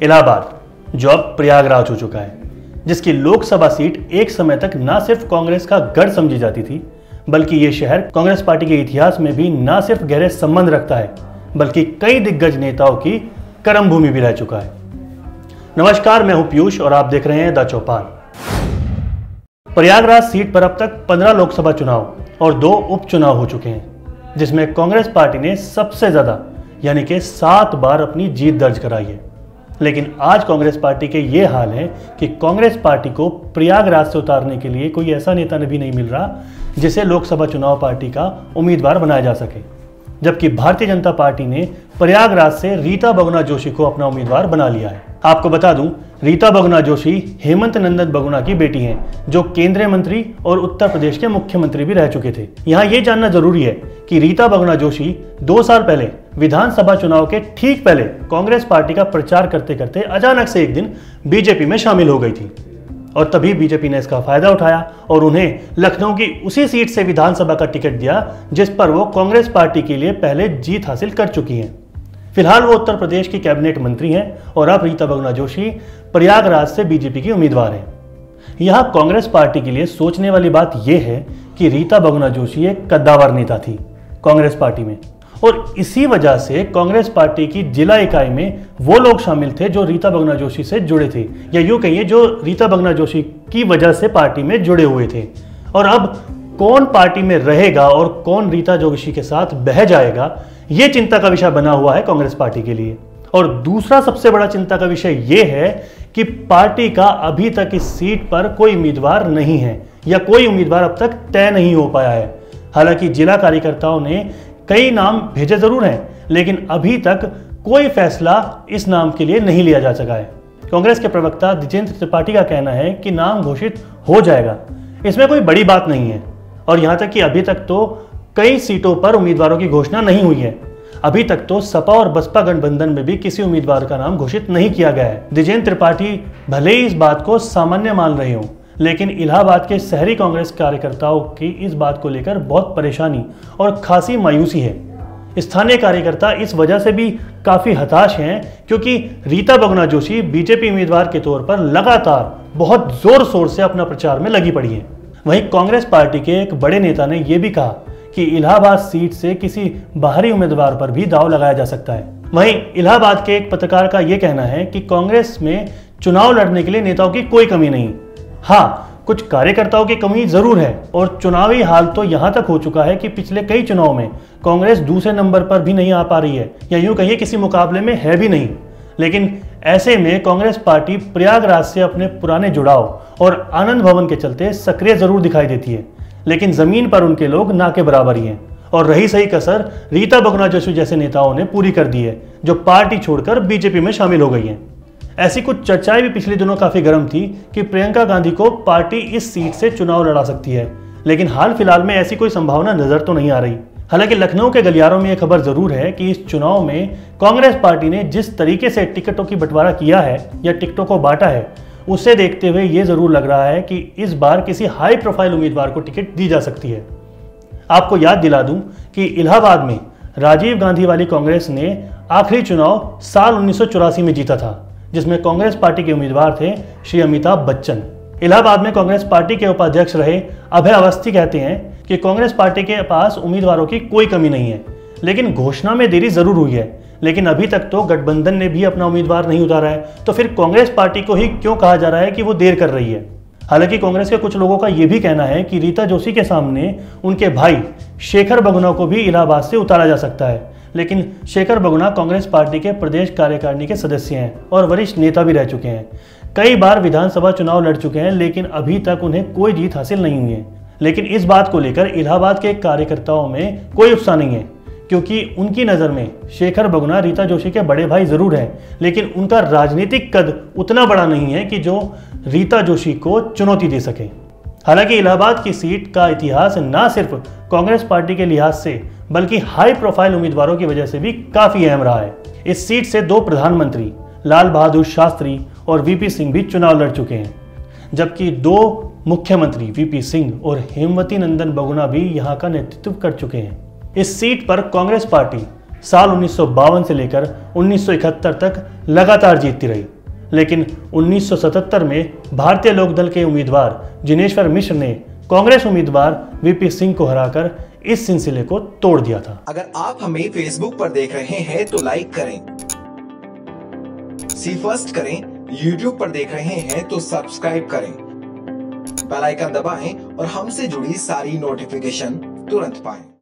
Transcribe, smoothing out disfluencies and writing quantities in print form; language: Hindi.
इलाहाबाद जो अब प्रयागराज हो चुका है, जिसकी लोकसभा सीट एक समय तक न सिर्फ कांग्रेस का गढ़ समझी जाती थी, बल्कि ये शहर कांग्रेस पार्टी के इतिहास में भी न सिर्फ गहरे संबंध रखता है, बल्कि कई दिग्गज नेताओं की कर्म भूमि भी रह चुका है। नमस्कार, मैं हूं पीयूष और आप देख रहे हैं द चौपाल। प्रयागराज सीट पर अब तक 15 लोकसभा चुनाव और 2 उपचुनाव हो चुके हैं, जिसमें कांग्रेस पार्टी ने सबसे ज्यादा यानी कि 7 बार अपनी जीत दर्ज कराई है। लेकिन आज कांग्रेस पार्टी के ये हाल है कि कांग्रेस पार्टी को प्रयागराज से उतारने के लिए कोई ऐसा नेता भी नहीं मिल रहा जिसे लोकसभा चुनाव पार्टी का उम्मीदवार बनाया जा सके, जबकि भारतीय जनता पार्टी ने प्रयागराज से रीता बहुगुणा जोशी को अपना उम्मीदवार बना लिया है। आपको बता दूं, रीता बहुगुणा जोशी हेमंत नंदन बहुगुणा की बेटी हैं, जो केंद्रीय मंत्री और उत्तर प्रदेश के मुख्यमंत्री भी रह चुके थे। यहाँ ये जानना जरूरी है कि रीता बहुगुणा जोशी 2 साल पहले विधानसभा चुनाव के ठीक पहले कांग्रेस पार्टी का प्रचार करते करते अचानक से एक दिन बीजेपी में शामिल हो गई थी, और तभी बीजेपी ने इसका फायदा उठाया और उन्हें लखनऊ की उसी सीट से विधानसभा का टिकट दिया जिस पर वो कांग्रेस पार्टी के लिए पहले जीत हासिल कर चुकी हैं। फिलहाल वो उत्तर प्रदेश की कैबिनेट मंत्री हैं और अब रीता बहुगुणा जोशी प्रयागराज से बीजेपी की उम्मीदवार हैं। यहाँ कांग्रेस पार्टी के लिए सोचने वाली बात यह है कि रीता बहुगुणा जोशी एक कद्दावर नेता थी कांग्रेस पार्टी में, और इसी वजह से कांग्रेस पार्टी की जिला इकाई में वो लोग शामिल थे जो रीता बहुगुणा जोशी से जुड़े थे, या यूं कहिए जो रीता बहुगुणा जोशी की वजह से पार्टी में जुड़े हुए थे। और अब कौन पार्टी में रहेगा और कौन रीता जोशी के साथ बह जाएगा, ये चिंता का विषय बना हुआ है कांग्रेस पार्टी के लिए। और दूसरा सबसे बड़ा चिंता का विषय यह है कि पार्टी का अभी तक इस सीट पर कोई उम्मीदवार नहीं है, या कोई उम्मीदवार अब तक तय नहीं हो पाया है। हालांकि जिला कार्यकर्ताओं ने कई नाम भेजे जरूर हैं, लेकिन अभी तक कोई फैसला इस नाम के लिए नहीं लिया जा सका है। कांग्रेस के प्रवक्ता दिजेंद्र त्रिपाठी का कहना है कि नाम घोषित हो जाएगा, इसमें कोई बड़ी बात नहीं है। और यहां तक कि अभी तक तो कई सीटों पर उम्मीदवारों की घोषणा नहीं हुई है। अभी तक तो सपा और बसपा गठबंधन में भी किसी उम्मीदवार का नाम घोषित नहीं किया गया है। दिजेंद्र त्रिपाठी भले ही इस बात को सामान्य मान रहे हों, लेकिन इलाहाबाद के शहरी कांग्रेस कार्यकर्ताओं की इस बात को लेकर बहुत परेशानी और खासी मायूसी है। स्थानीय कार्यकर्ता इस वजह से भी काफी हताश हैं क्योंकि रीता बहुगुणा जोशी बीजेपी उम्मीदवार के तौर पर लगातार बहुत जोर शोर से अपना प्रचार में लगी पड़ी है। वहीं कांग्रेस पार्टी के एक बड़े नेता ने यह भी कहा कि इलाहाबाद सीट से किसी बाहरी उम्मीदवार पर भी दांव लगाया जा सकता है। वहीं इलाहाबाद के एक पत्रकार का यह कहना है कि कांग्रेस में चुनाव लड़ने के लिए नेताओं की कोई कमी नहीं, हाँ कुछ कार्यकर्ताओं की कमी जरूर है। और चुनावी हाल तो यहां तक हो चुका है कि पिछले कई चुनाव में कांग्रेस दूसरे नंबर पर भी नहीं आ पा रही है, या यूं कहिए किसी मुकाबले में है भी नहीं। लेकिन ऐसे में कांग्रेस पार्टी प्रयागराज से अपने पुराने जुड़ाव और आनंद भवन के चलते सक्रिय जरूर दिखाई देती है, लेकिन जमीन पर उनके लोग ना के बराबर ही हैं। और रही सही कसर रीता बहुगुणा जोशी जैसे नेताओं ने पूरी कर दी है, जो पार्टी छोड़कर बीजेपी में शामिल हो गई हैं। ऐसी कुछ चर्चाएं भी पिछले दिनों काफी गर्म थी कि प्रियंका गांधी को पार्टी इस सीट से चुनाव लड़ा सकती है, लेकिन हाल फिलहाल में ऐसी कोई संभावना नजर तो नहीं आ रही। हालांकि लखनऊ के गलियारों में यह खबर जरूर है कि इस चुनाव में कांग्रेस पार्टी ने जिस तरीके से टिकटों की बंटवारा किया है या टिकटों को बांटा है, उसे देखते हुए ये जरूर लग रहा है कि इस बार किसी हाई प्रोफाइल उम्मीदवार को टिकट दी जा सकती है। आपको याद दिला दूं कि इलाहाबाद में राजीव गांधी वाली कांग्रेस ने आखिरी चुनाव साल 1984 में जीता था, जिसमें कांग्रेस पार्टी के उम्मीदवार थे श्री अमिताभ बच्चन। इलाहाबाद में कांग्रेस पार्टी के उपाध्यक्ष रहे अभय अवस्थी कहते हैं कि कांग्रेस पार्टी के पास उम्मीदवारों की कोई कमी नहीं है, लेकिन घोषणा में देरी जरूर हुई है। लेकिन अभी तक तो गठबंधन ने भी अपना उम्मीदवार नहीं उतारा है, तो फिर कांग्रेस पार्टी को ही क्यों कहा जा रहा है कि वो देर कर रही है। हालांकि कांग्रेस के कुछ लोगों का यह भी कहना है कि रीता जोशी के सामने उनके भाई शेखर बहुगुणा को भी इलाहाबाद से उतारा जा सकता है, लेकिन शेखर बहुगुणा कांग्रेस पार्टी के प्रदेश कार्यकारिणी के सदस्य हैं और वरिष्ठ नेता भी रह चुके हैं। कई बार विधानसभा चुनाव लड़ चुके हैं, लेकिन अभी तक उन्हें कोई जीत हासिल नहीं हुई है। लेकिन इस बात को लेकर इलाहाबाद के कार्यकर्ताओं में कोई उत्साह नहीं है, क्योंकि उनकी नज़र में शेखर बहुगुणा रीता जोशी के बड़े भाई जरूर हैं, लेकिन उनका राजनीतिक कद उतना बड़ा नहीं है कि जो रीता जोशी को चुनौती दे सके। हालांकि इलाहाबाद की सीट का इतिहास न सिर्फ कांग्रेस पार्टी के लिहाज से बल्कि हाई प्रोफाइल उम्मीदवारों की वजह से भी काफी अहम रहा है। इस सीट से 2 प्रधानमंत्री लाल बहादुर शास्त्री और वीपी सिंह भी चुनाव लड़ चुके हैं, जबकि 2 मुख्यमंत्री वीपी सिंह और हेमवती नंदन बहुगुणा भी यहां का नेतृत्व कर चुके हैं। इस सीट पर कांग्रेस पार्टी साल 1952 से लेकर 1971 तक लगातार जीतती रही, लेकिन 1977 में भारतीय लोकदल के उम्मीदवार जिनेश्वर मिश्र ने कांग्रेस उम्मीदवार वीपी सिंह को हराकर इस सिलसिले को तोड़ दिया था। अगर आप हमें फेसबुक पर देख रहे हैं तो लाइक करें, सी फर्स्ट करें, यूट्यूब पर देख रहे हैं तो सब्सक्राइब करें, बेल आइकन दबाएं और हमसे जुड़ी सारी नोटिफिकेशन तुरंत पाएं।